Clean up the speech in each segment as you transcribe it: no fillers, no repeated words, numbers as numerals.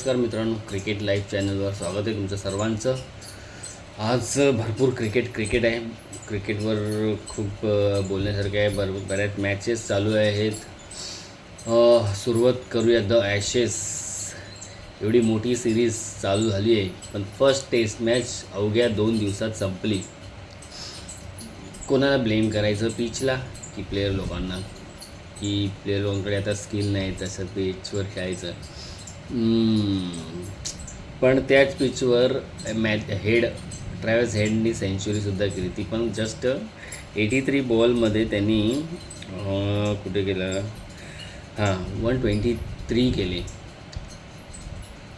नमस्कार मित्रांनो, cricket live चॅनलवर स्वागत आहे तुमचं सर्वांचं. आज भरपूर क्रिकेट आहे. क्रिकेटवर खूप बोलण्यासारखं आहे. बऱ्याच मॅचेस चालू आहेत. सुरुवात करूया द ॲशेस. एवढी मोठी सिरीज चालू झाली आहे, पण फर्स्ट टेस्ट मॅच अवघ्या 2 दिवसात संपली. कोणाला ब्लेम करायचं, पिचला की प्लेयर लोकांना? की प्लेयर लोकांकडे आता स्किल नाही तसं पिचवर खेळायचं. पण त्याच पिचवर ट्रॅव्हल्स हेडनी सेंचुरीसुद्धा केली, ती पण जस्ट 83 बॉलमध्ये त्यांनी कुठे केलं 123 केले.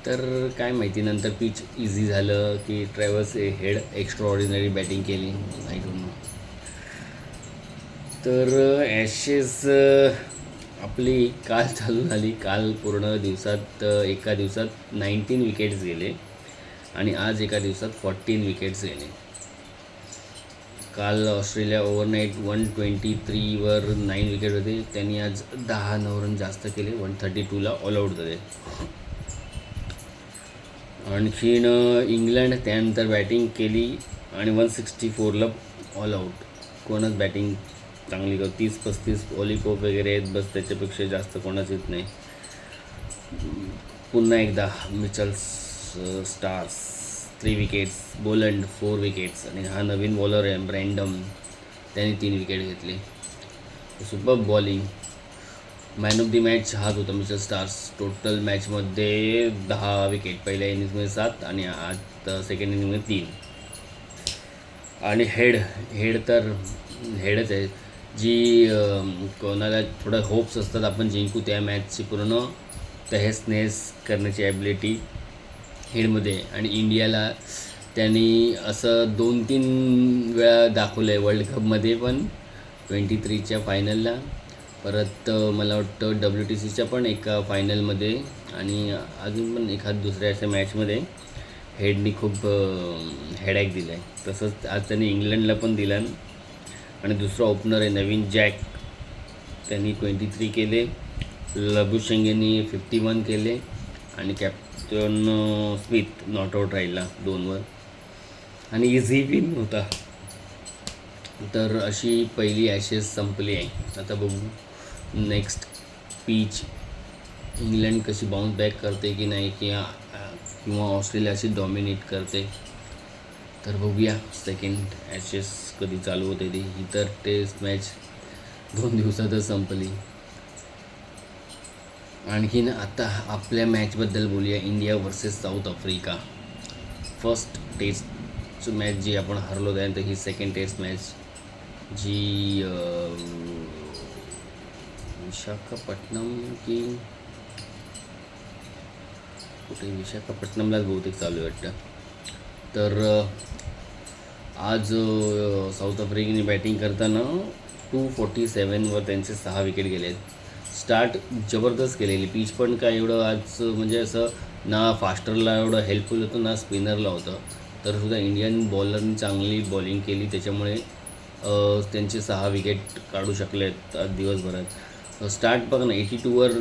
तर काय माहिती नंतर पिच इझी झालं की travels head extra ordinary batting केली, आय डोंट नो. तर ॲशेस आपली काल चालू झाली. काल पूर्ण दिवसात एका दिवसात 19 विकेट्स गेले आणि आज एका दिवसात 14 विकेट्स गेले. काल ऑस्ट्रेलिया ओव्हरनाईट 123वर 9 विकेट होते. त्यांनी आज 10 रन जास्त केले, 132ला ऑल आऊट झाले. आणखीन इंग्लंड त्यानंतर बॅटिंग केली आणि 164ला ऑल आऊट. कोणच बॅटिंग चांगली 30-35 ऑलिकोप वगैरे आहेत, बस त्याच्यापेक्षा जास्त कोणाच येत नाही. पुन्हा एकदा मिचेल स्टार्स 3 विकेट्स, बोलंड 4 विकेट्स आणि हा नवीन बॉलर आहे ब्रँडम, त्याने 3 विकेट घेतले. Super bowling. Man of the match हाच होता मिचेल स्टार्स. टोटल मॅचमध्ये 10 विकेट, पहिल्या इनिंग्समध्ये 7 आणि आज सेकंड इनिंगमध्ये 3. आणि हेड तर हेडच आहे. जी कोणाला थोडं होप्स असतात आपण जिंकू त्या मॅचची, पूर्ण तहस करण्याची ॲबिलिटी हेडमध्ये. आणि इंडियाला त्यांनी असं 2-3 वेळा दाखवलं आहे वर्ल्ड कपमध्ये, पण 23च्या फायनलला, परत मला वाटतं WTCच्या पण एका फायनलमध्ये आणि अजून पण एखाद दुसऱ्या अशा मॅचमध्ये हेडनी खूप हेडॅक दिला आहे. तसंच आज त्यांनी इंग्लंडला पण दिला. आणि दुसरा ओपनर आहे नवीन जॅक, त्यांनी 23 केले. लबुशेंगेनी 51 केले आणि कॅप्टन स्मिथ नॉट आऊट राहिला 2वर आणि इझी विन होता. तर अशी पहिली ॲशेस संपली आहे. आता बघू नेक्स्ट पिच इंग्लंड कशी बाउन्स बॅक करते की नाही, किंवा ऑस्ट्रेलिया अशी डॉमिनेट करते. तर बघूया सेकंड ॲशेस कधी चालू होते ती. ही तर टेस्ट मॅच 2 दिवसातच संपली. आणखीन आता आपल्या मॅचबद्दल बोलूया. India versus South Africa. First test match जी आपण हरलो, त्यानंतर ही सेकंड टेस्ट मॅच जी विशाखापट्टणम की कुठे विशाखापट्टणमलाच बहुतेक चालू आहे वाटतं. तर आज साऊथ आफ्रिकेने बॅटिंग करताना 247वर त्यांचे 6 विकेट गेले आहेत. स्टार्ट जबरदस्त केलेली. पिच पण काय एवढं आज म्हणजे असं ना फास्टरला एवढं हेल्पफुल होतं ना स्पिनरला होतं. तरीसुद्धा इंडियन बॉलरनी चांगली बॉलिंग केली, त्याच्यामुळे त्यांचे 6 विकेट काढू शकले आहेत आज दिवसभरात. स्टार्ट बघा ना 82वर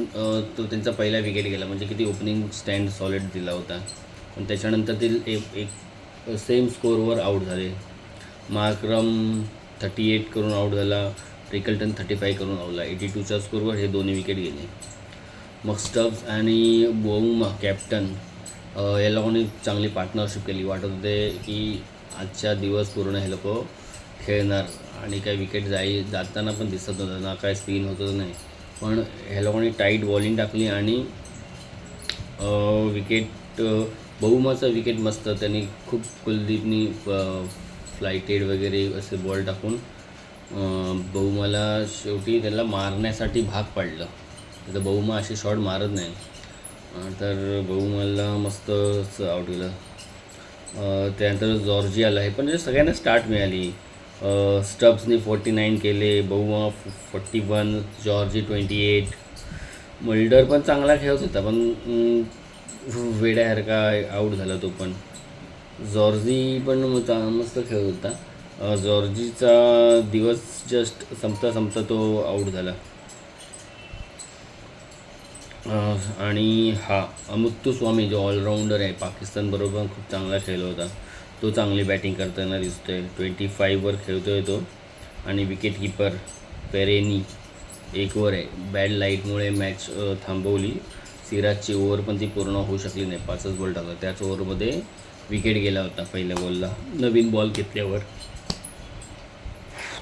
तो त्यांचा पहिला विकेट गेला, म्हणजे किती ओपनिंग स्टँड सॉलिड दिला होता. पण त्याच्यानंतर ते एक सेम स्कोअरवर आऊट झाले. मार्करम 38 करून आऊट झाला, रिकल्टन 35 करून आऊट झाला. 82च्या स्कोअरवर हे दोन्ही विकेट गेले. मग स्टब्स आणि बोउमा कॅप्टन या लोकांनी चांगली पार्टनरशिप केली. वाटत होते की आजच्या दिवस पूर्ण हे लोक खेळणार आणि काही विकेट जाताना पण दिसत नव्हतं ना, काय स्पिन होतं नाही. पण ह्या लोकांनी टाईट बॉलिंग टाकली आणि विकेट बहुमाचं विकेट मस्त. त्यांनी खूप कुलदीपनी फ्लायटेड वगैरे असे बॉल टाकून बहुमाला शेवटी त्याला मारण्यासाठी भाग पाडलं. तर बहुमा असे शॉट मारत नाही, तर बहुमाला मस्त आऊट केलं. त्यानंतर जॉर्जियाला हे पण म्हणजे सगळ्यांना स्टार्ट मिळाली. स्टब्सनी 49 केले, बहुमा 41, जॉर्जी 28. मल्डर पण चांगला खेळत होता, पण वेड्यासारखा आऊट झाला तो पण. जॉर्जी पण मस्त खेळत होता. जॉर्जीचा दिवस जस्ट संपता तो आऊट झाला. आणि हा अमुक्तुस्वामी जो ऑलराऊंडर आहे पाकिस्तानबरोबर खूप चांगला खेळला होता, तो चांगली बॅटिंग करताना दिसतो आहे. 25वर खेळतो आहे तो. आणि विकेट कीपर पेरेनी 1 आहे. बॅड लाईटमुळे मॅच थांबवली. सिराजची ओव्हर पण ती पूर्ण होऊ शकली नाही, 5च बॉल टाकला. त्याच ओव्हरमध्ये विकेट गेला होता पहिल्या बॉलला नवीन बॉल घेतल्यावर.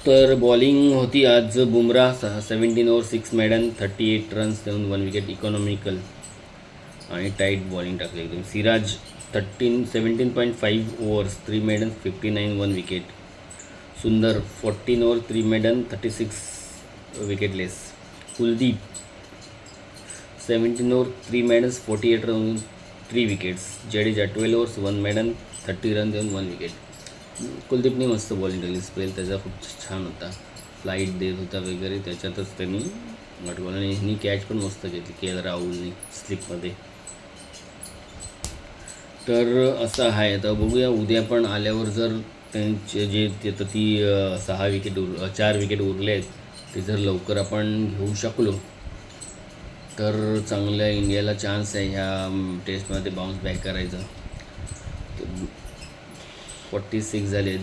तर बॉलिंग होती आज बुमराह 17 ओव्हर 6 मेडन 38 रन्स देऊन 1 विकेट इकॉनॉमिकल आणि टाईट बॉलिंग टाकली एकदम. Siraj 17.5 overs 3 maiden 59 1 wicket. Sundar 14 over 3 maiden 36 wicketless. Kuldeep 17 over 3 maidens 48 run 3 wickets. Jadeja 12 overs 1 maiden 30 run देऊन 1 विकेट. कुलदीपने मस्त बॉलिंग केली. स्पेल त्याचा खूप छान होता, फ्लाईट देत होता वगैरे, त्याच्यातच त्यांनी गटगोल. आणि ह्यांनी कॅच पण मस्त घेतली के एल राहुलनी स्लिपमध्ये. तर असं आहे. आता बघूया उद्या पण आल्यावर जर त्यांचे जे तर ती 4 विकेट उरले आहेत ते जर लवकर आपण घेऊ शकलो तर चांगल्या इंडियाला चान्स आहे ह्या टेस्टमध्ये बाउन्स बॅक करायचं. 46 झाले,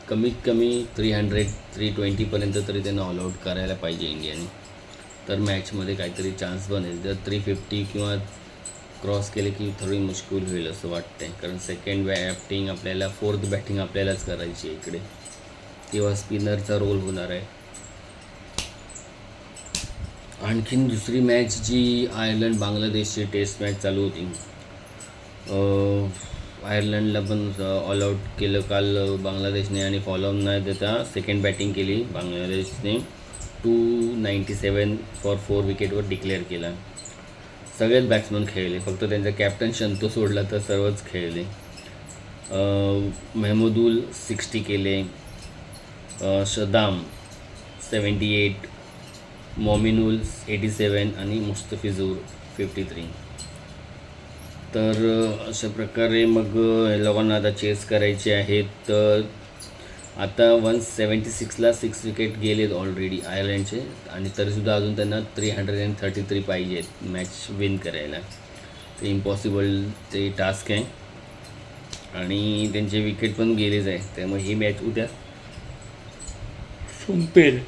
कमीत कमी 320पर्यंत तरी त्यांना ऑल आऊट करायला पाहिजे इंडियाने, तर मॅचमध्ये काहीतरी चान्स बनेल. जर 350 किंवा क्रॉस केले की थोडी मुश्किल होईल असं वाटतंय, कारण सेकंड बॅटिंग आपल्याला, फोर्थ बॅटिंग आपल्यालाच करायची आहे इकडे, तेव्हा स्पिनरचा रोल होणार आहे. आणखीन दुसरी मॅच जी आयर्लंड बांगलादेशची टेस्ट मॅच चालू होती. आयर्लंडला पण ऑल आऊट केलं काल बांगलादेशने आणि फॉलो न देता सेकंड बॅटिंग केली बांगलादेशने. 297 फॉर 4 विकेटवर डिक्लेअर केला. सगळेच बॅट्समन खेळले, फक्त त्यांचा कॅप्टन शंतो सोडला तर सर्वच खेळले. मेहमूदुल 60 केले, शदाम 78, मोमिनुल 87 आणि मुस्तफिजूर 53. तर अशा प्रकारे मग लोकांना आता चेस करायचे आहेत. तर आता 176ला 6 विकेट गेलेत ऑलरेडी आयर्लंडचे, आणि तरीसुद्धा अजून त्यांना 333 पाहिजेत मॅच विन करायला. ते इम्पॉसिबल ते टास्क आहे आणि त्यांचे विकेट पण गेलेच आहे, त्यामुळे ही मॅच उद्या संपेल.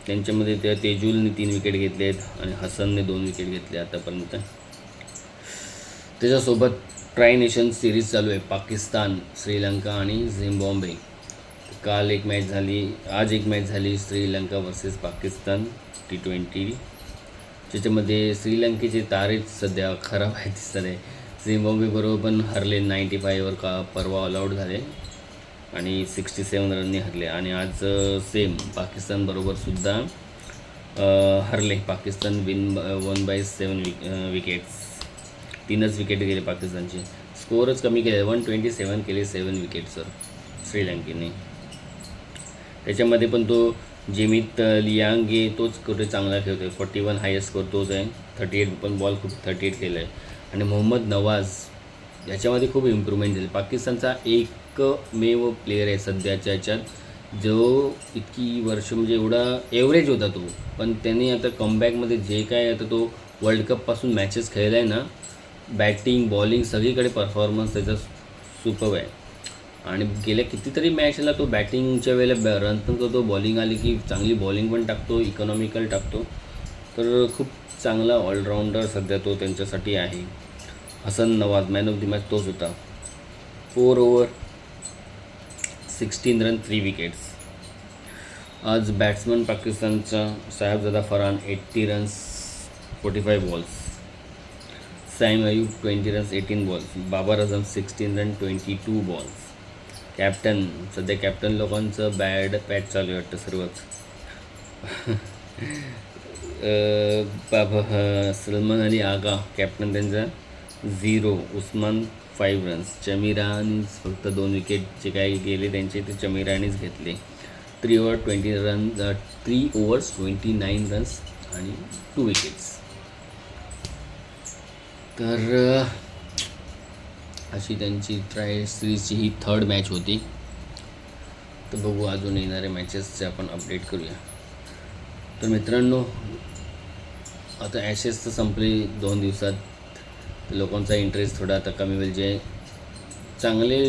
त्यांच्यामध्ये त्या तेजुलने 3 विकेट घेतले आहेत आणि हसनने 2 विकेट घेतले आतापर्यंत. त्याच्यासोबत ट्राय नेशन सिरीज चालू आहे, पाकिस्तान, श्रीलंका आणि झिम्बाब्वे. काल एक मॅच झाली, आज एक मॅच झाली, श्रीलंका वर्सेस पाकिस्तान T20, ज्याच्यामध्ये श्रीलंकेचे तारेच सध्या खराब आहे दिसत आहे. झिम्बाब्वेबरोबर पण हरले 95वर का परवा ऑल आऊट झाले आणि 67 रनने हरले. आणि आज सेम पाकिस्तानबरोबरसुद्धा हरले. Pakistan won by 7 wickets. 3च विकेट गेले पाकिस्तानचे, स्कोअरच कमी केले, 127 केले 7 विकेट्सवर श्रीलंकेने. त्याच्यामध्ये पण तो जेमित लियांगे तोच कुठे चांगला खेळतो आहे, 41 हायेस्ट स्कोअर तोच आहे, 38 पण बॉल खूप 38 केलं आहे. आणि मोहम्मद नवाज याच्यामध्ये खूप इम्प्रूव्हमेंट झाली. पाकिस्तानचा एकमेव प्लेयर आहे सध्याच्या याच्यात जो इतकी वर्ष म्हणजे एवढा एव्हरेज होता तो, पण त्यांनी आता कमबॅकमध्ये जे काय आता तो वर्ल्ड कपपासून मॅचेस खेळला आहे ना, बॅटिंग बॉलिंग सगळीकडे परफॉर्मन्स त्याचा सुपर आहे. आणि गेल्या कितीतरी मॅचला तो बॅटिंगच्या वेळेला रन पण करतो, बॉलिंग आली की चांगली बॉलिंग पण टाकतो, इकॉनॉमिकल टाकतो. तर खूप चांगला ऑलराऊंडर सध्या तो त्यांच्यासाठी आहे. Hasan Nawaz man of the match तोच होता. 4 ओव्हर 16 रन 3 विकेट्स. आज बॅट्समन पाकिस्तानचा Sahibzada Farhan 80 runs 45 balls. Saim Ayub 20 runs 18 balls. Babar Azam 16 run 22 balls. Captain सध्या कॅप्टन लोकांचं बॅड पॅच चालू आहे वाटतं सर्वच. सलमान अली आगा कॅप्टन त्यांचा 0. उस्मान 5 रन्स. चमीरानीच फक्त 2 विकेट जे काही गेले त्यांचे ते चमीरानीच घेतले. 3 ओव्हर्स 29 रन्स आणि 2 विकेट्स. तर अशी त्यांची ट्राय सिरीजची ही 3rd मॅच होती. तर बघू अजून येणाऱ्या मॅचेसचे आपण अपडेट करूया. तर मित्रांनो, आता ॲशेस तर संपली 2 दिवसात. लोकांचा इंटरेस्ट थोडा आता कमी होईल. जे चांगले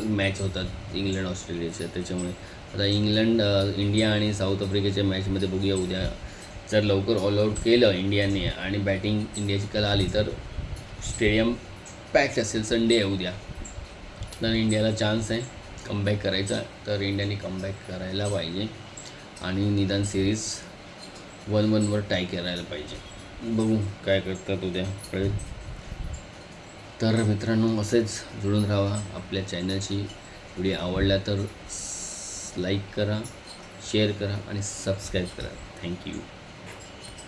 मॅच होतात इंग्लंड ऑस्ट्रेलियाचे, त्याच्यामुळे आता इंडिया आणि साऊथ आफ्रिकेच्या मॅचमध्ये बघूया उद्या. जर लवकर ऑल आऊट केलं इंडियाने आणि बॅटिंग इंडियाची कला आली तर स्टेडियम पॅक्ड असेल. संडे आहे उद्या, तर इंडियाला चान्स आहे कमबॅक करायचा. तर इंडियाने कमबॅक करायला पाहिजे आणि निदान सिरीज 1-1वर टाय करायला पाहिजे. बघू काय करतात उद्या, कळेल. तर मित्रांनो, असेच जुळून राहा आपल्या चॅनलशी. व्हिडिओ आवडला तर लाईक करा, शेअर करा आणि सबस्क्राईब करा. थँक्यू.